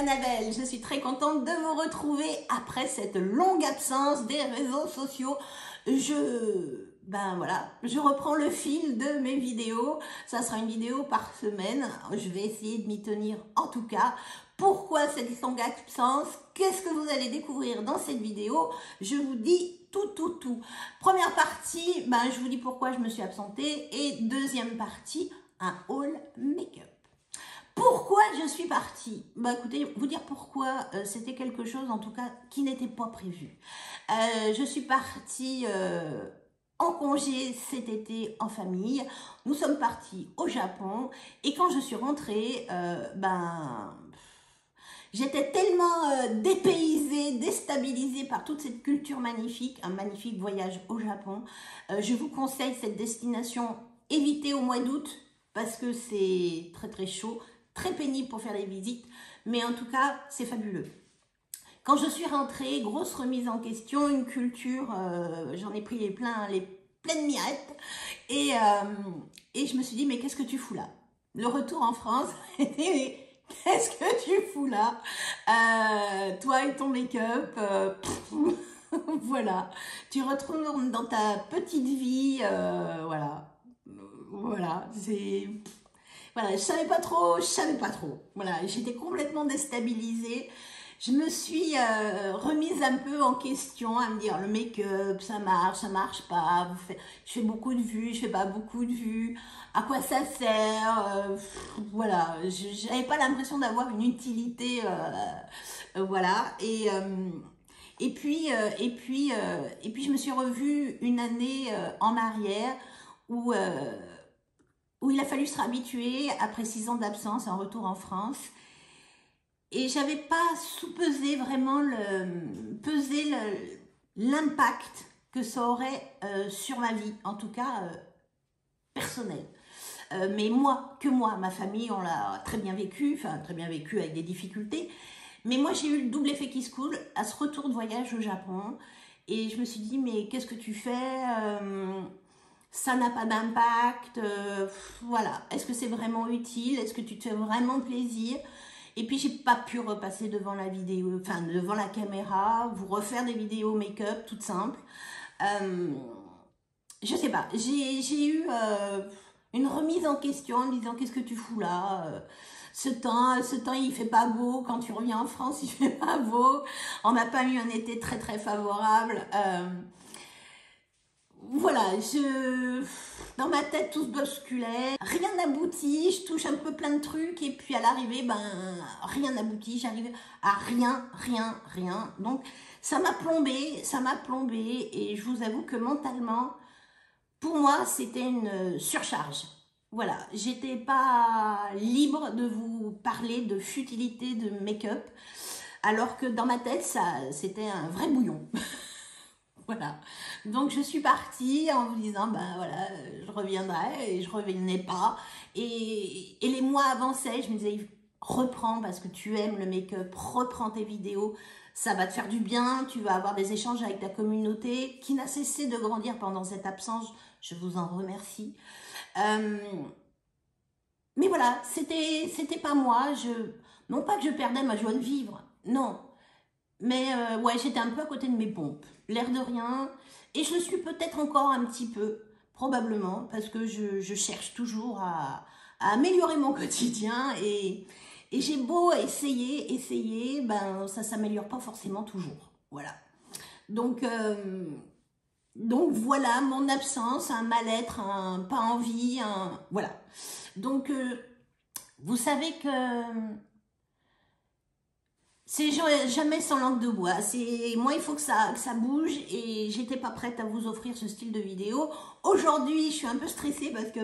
Annabelle, je suis très contente de vous retrouver après cette longue absence des réseaux sociaux. Je reprends le fil de mes vidéos. Ça sera une vidéo par semaine. Je vais essayer de m'y tenir en tout cas. Pourquoi cette longue absence? Qu'est-ce que vous allez découvrir dans cette vidéo? Je vous dis tout. Première partie, je vous dis pourquoi je me suis absentée. Et deuxième partie, un haul make-up. Pourquoi je suis partie? Écoutez, vous dire pourquoi, c'était quelque chose en tout cas qui n'était pas prévu. Je suis partie en congé cet été en famille. Nous sommes partis au Japon et quand je suis rentrée, j'étais tellement dépaysée, déstabilisée par toute cette culture magnifique, un magnifique voyage au Japon. Je vous conseille cette destination, évitez au mois d'août parce que c'est très chaud, très pénible pour faire les visites, mais en tout cas, c'est fabuleux. Quand je suis rentrée, grosse remise en question, une culture, j'en ai pris les pleines mirettes, et je me suis dit, mais qu'est-ce que tu fous là? Le retour en France, qu'est-ce que tu fous là? Toi et ton make-up, voilà, tu retournes dans ta petite vie, voilà, c'est... Voilà, je savais pas trop. Voilà, j'étais complètement déstabilisée. Je me suis remise un peu en question, à me dire le make-up, ça marche pas. Je fais beaucoup de vues, je fais pas beaucoup de vues. À quoi ça sert? Voilà, j'avais pas l'impression d'avoir une utilité, voilà. Et puis, je me suis revue une année en arrière où il a fallu se réhabituer après 6 ans d'absence, un retour en France. Et j'avais pas sous-pesé vraiment l'impact que ça aurait sur ma vie, en tout cas personnelle. Mais moi, ma famille, on l'a très bien vécu avec des difficultés. Mais moi, j'ai eu le double effet qui se coule à ce retour de voyage au Japon. Et je me suis dit, mais qu'est-ce que tu fais? Ça n'a pas d'impact, voilà. Est-ce que c'est vraiment utile? Est-ce que tu te fais vraiment plaisir? Et puis, j'ai pas pu repasser devant la vidéo, devant la caméra, vous refaire des vidéos make-up toutes simples. Je sais pas, j'ai eu une remise en question en me disant, qu'est-ce que tu fous là? Ce temps, il fait pas beau. Quand tu reviens en France, il fait pas beau. On n'a pas eu un été très favorable. Voilà, dans ma tête, tout se bousculait, rien n'aboutit, je touche un peu plein de trucs, et puis à l'arrivée, rien n'aboutit, j'arrive à rien. Donc, ça m'a plombée, et je vous avoue que mentalement, pour moi, c'était une surcharge. Voilà, j'étais pas libre de vous parler de futilité de make-up, alors que dans ma tête, c'était un vrai bouillon. Voilà, donc je suis partie en vous disant, voilà, je reviendrai, et je revenais pas. Et les mois avançaient, je me disais, reprends parce que tu aimes le make-up, reprends tes vidéos, ça va te faire du bien, tu vas avoir des échanges avec ta communauté qui n'a cessé de grandir pendant cette absence, je vous en remercie. Mais voilà, c'était pas moi, non pas que je perdais ma joie de vivre, non. Mais ouais, j'étais un peu à côté de mes pompes, l'air de rien. Et je le suis peut-être encore un petit peu, probablement, parce que je cherche toujours à améliorer mon quotidien. Et j'ai beau essayer, ça s'améliore pas forcément toujours. Voilà. Donc voilà, mon absence, un mal-être, un pas envie, voilà. Donc, vous savez que... c'est jamais sans langue de bois. Moi, il faut que ça bouge et j'étais pas prête à vous offrir ce style de vidéo. Aujourd'hui, je suis un peu stressée parce que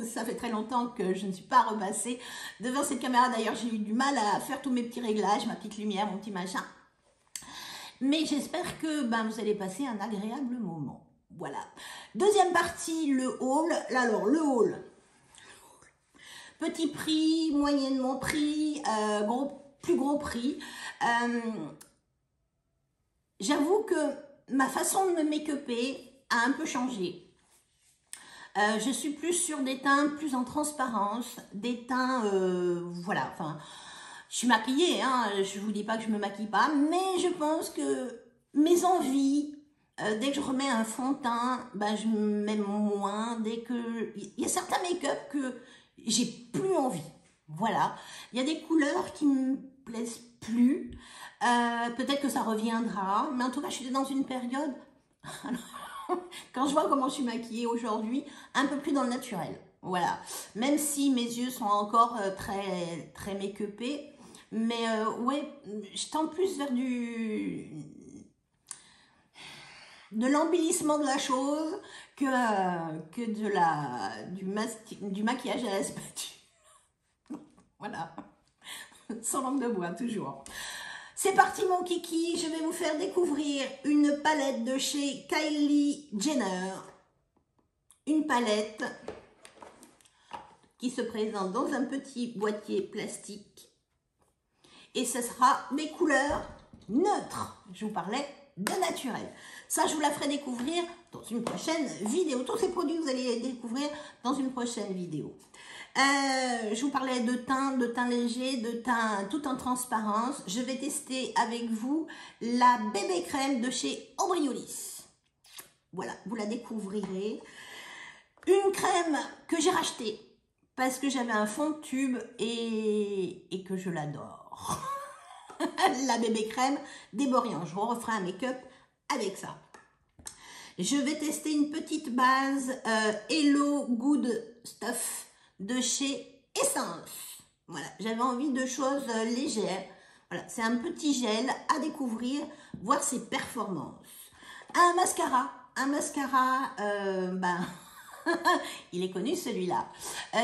ça fait très longtemps que je ne suis pas repassée devant cette caméra. D'ailleurs, j'ai eu du mal à faire tous mes petits réglages, ma petite lumière, mon petit machin. Mais j'espère que vous allez passer un agréable moment. Voilà. Deuxième partie, le haul. Alors, le haul. Petit prix, moyennement prix, plus gros prix. J'avoue que ma façon de me make-upper a un peu changé. Je suis plus sur des teints plus en transparence, des teints, voilà, enfin, Je suis maquillée, hein, je vous dis pas que je me maquille pas, mais je pense que mes envies, dès que je remets un fond de teint, ben, je me mets moins. Dès que il y a certains make-up que j'ai plus envie. Voilà. Il y a des couleurs qui me plaisent plus. Peut-être que ça reviendra. Mais en tout cas, je suis dans une période, quand je vois comment je suis maquillée aujourd'hui, un peu plus dans le naturel. Voilà. Même si mes yeux sont encore très, très make-upés. Mais ouais, je tends plus vers de l'embellissement de la chose que du maquillage à la spatule. Voilà, sans langue de bois toujours. C'est parti mon kiki, je vais vous faire découvrir une palette de chez Kylie Jenner. Une palette qui se présente dans un petit boîtier plastique. Et ce sera mes couleurs neutres. Je vous parlais de naturel. Ça, je vous la ferai découvrir dans une prochaine vidéo. Tous ces produits, vous allez les découvrir dans une prochaine vidéo. Je vous parlais de teint léger, de teint tout en transparence. Je vais tester avec vous la bébé crème de chez Aubryolis. Voilà, vous la découvrirez. Une crème que j'ai rachetée parce que j'avais un fond de tube et que je l'adore. La bébé crème des Bourriant. Je vous referai un make-up avec ça. Je vais tester une petite base Hello Good Stuff de chez Essence. Voilà, j'avais envie de choses légères. Voilà, c'est un petit gel à découvrir, voir ses performances. Un mascara, ben, il est connu celui-là.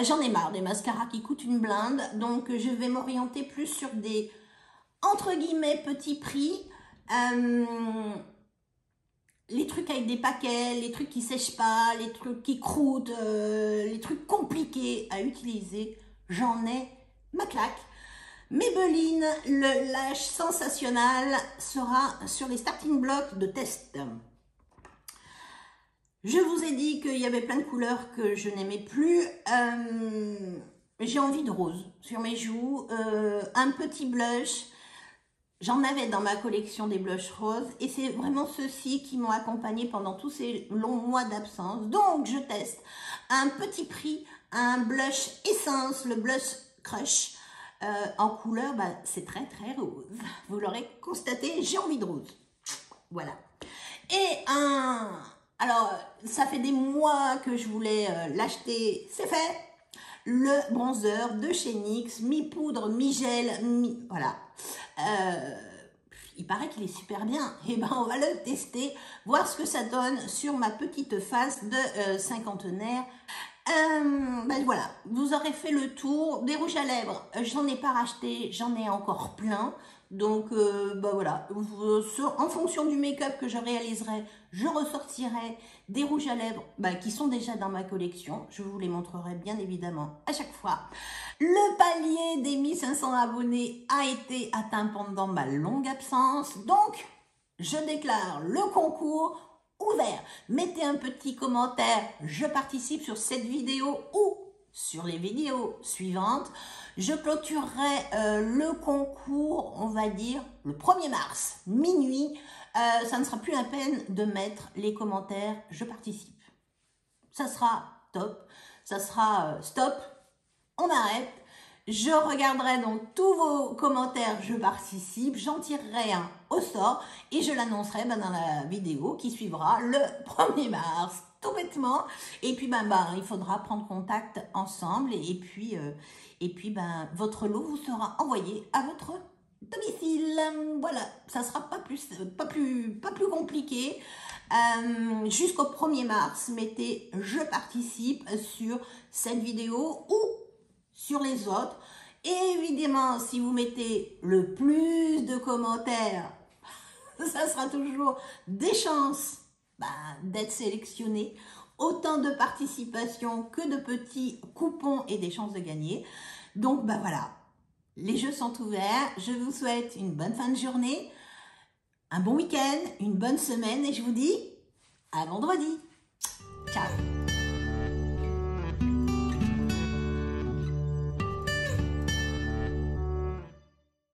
J'en ai marre des mascaras qui coûtent une blinde, donc je vais m'orienter plus sur des, entre guillemets, petits prix. Les trucs avec des paquets, les trucs qui sèchent pas, les trucs qui croûtent, les trucs compliqués à utiliser, j'en ai ma claque. Maybelline, le Lash Sensationnel sera sur les starting blocks de test. Je vous ai dit qu'il y avait plein de couleurs que je n'aimais plus. J'ai envie de rose sur mes joues, un petit blush. J'en avais dans ma collection des blushs roses et c'est vraiment ceux-ci qui m'ont accompagnée pendant tous ces longs mois d'absence. Donc, je teste un petit prix, un blush Essence, le blush Crush. En couleur, bah, c'est très très rose. Vous l'aurez constaté, j'ai envie de rose. Voilà. Et alors, ça fait des mois que je voulais l'acheter, c'est fait. Le bronzer de chez NYX, mi-poudre, mi-gel, voilà. Il paraît qu'il est super bien. Et ben, on va le tester, voir ce que ça donne sur ma petite face de cinquantenaire. Ben voilà, vous aurez fait le tour des rouges à lèvres. J'en ai pas racheté, j'en ai encore plein. Donc, ben voilà, en fonction du make-up que je réaliserai, je ressortirai des rouges à lèvres qui sont déjà dans ma collection. Je vous les montrerai bien évidemment à chaque fois. Le palier des 1500 abonnés a été atteint pendant ma longue absence. Donc, je déclare le concours ouvert. Mettez un petit commentaire, je participe sur cette vidéo ou sur les vidéos suivantes. Je clôturerai le concours, on va dire, le 1er mars, minuit. Ça ne sera plus la peine de mettre les commentaires, je participe. Ça sera top, ça sera stop, on arrête. Je regarderai donc tous vos commentaires, je participe, j'en tirerai un au sort et je l'annoncerai dans la vidéo qui suivra le 1er mars, tout bêtement. Et puis il faudra prendre contact ensemble et puis votre lot vous sera envoyé à votre domicile. Voilà, ça sera pas plus compliqué. Jusqu'au 1er mars, mettez je participe sur cette vidéo ou sur les autres. Et évidemment, si vous mettez le plus de commentaires, ça sera toujours des chances d'être sélectionné. Autant de participation que de petits coupons et des chances de gagner. Donc, voilà, les jeux sont ouverts. Je vous souhaite une bonne fin de journée, un bon week-end, une bonne semaine et je vous dis à vendredi. Ciao!